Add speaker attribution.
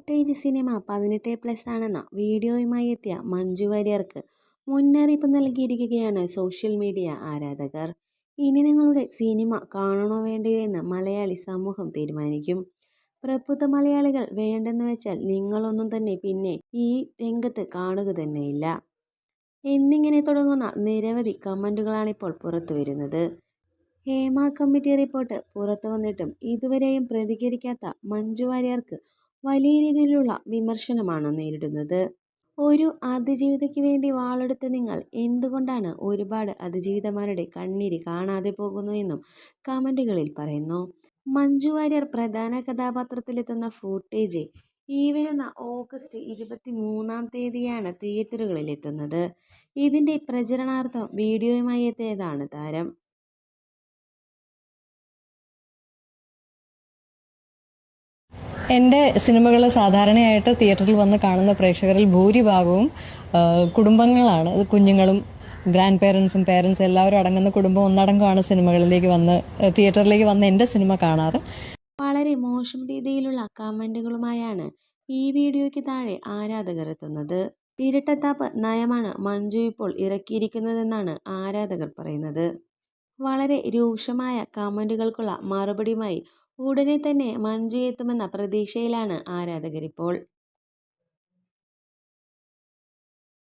Speaker 1: Footage cinema 18+ ആണെന്ന വീഡിയോയുമായി എത്തിയ മഞ്ജു വാര്യർക്ക് മുന്നറിയിപ്പ് നൽകിയിരിക്കുകയാണ് സോഷ്യൽ മീഡിയ ആരാധകർ. ഇനി നിങ്ങളുടെ സിനിമ കാണണോ വേണ്ടയോ എന്ന് മലയാളി സമൂഹം തീരുമാനിക്കും. പ്രബുദ്ധ മലയാളികൾ വേണ്ടെന്ന് വെച്ചാൽ നിങ്ങളൊന്നും തന്നെ പിന്നെ ഈ രംഗത്ത് കാണുക തന്നെയില്ല എന്നിങ്ങനെ തുടങ്ങുന്ന നിരവധി കമന്റുകളാണിപ്പോൾ പുറത്തു വരുന്നത്. ഹേമ കമ്മിറ്റി റിപ്പോർട്ട് പുറത്തു വന്നിട്ടും ഇതുവരെയും പ്രതികരിക്കാത്ത മഞ്ജു വാര്യർക്ക് വലിയ രീതിയിലുള്ള വിമർശനമാണ് നേരിടുന്നത്. ഒരു അതിജീവിതയ്ക്ക് വേണ്ടി വാളെടുത്ത നിങ്ങൾ എന്തുകൊണ്ടാണ് ഒരുപാട് അതിജീവിതമാരുടെ കണ്ണീര് കാണാതെ പോകുന്നു എന്നും കമന്റുകളിൽ പറയുന്നു. മഞ്ജു വാര്യർ പ്രധാന കഥാപാത്രത്തിലെത്തുന്ന ഫുട്ടേജ് ഈ വരുന്ന ഓഗസ്റ്റ് 23-ാം തിയേറ്ററുകളിൽ എത്തുന്നത്. ഇതിന്റെ പ്രചരണാർത്ഥം വീഡിയോയുമായി എത്തിയതാണ് താരം.
Speaker 2: എൻ്റെ സിനിമകൾ സാധാരണയായിട്ട് തിയേറ്ററിൽ വന്ന് കാണുന്ന പ്രേക്ഷകരിൽ ഭൂരിഭാഗവും കുടുംബങ്ങളാണ്. കുഞ്ഞുങ്ങളും ഗ്രാൻഡ് പേരൻസും പേരൻസും എല്ലാവരും അടങ്ങുന്ന കുടുംബം ഒന്നടങ്കമാണ് തിയേറ്ററിലേക്ക് വന്ന് എൻ്റെ സിനിമ കാണാറ്.
Speaker 1: വളരെ മോശം രീതിയിലുള്ള കമന്റുകളുമായാണ് ഈ വീഡിയോയ്ക്ക് താഴെ ആരാധകർ എത്തുന്നത്. ഇരട്ടത്താപ്പ് നയമാണ് മഞ്ജു ഇപ്പോൾ ഇറക്കിയിരിക്കുന്നതെന്നാണ് ആരാധകർ പറയുന്നത്. വളരെ രൂക്ഷമായ കമന്റുകൾക്കുള്ള മറുപടിയുമായി ഉടനെ തന്നെ മഞ്ജു എത്തുമെന്ന പ്രതീക്ഷയിലാണ് ആരാധകരിപ്പോൾ.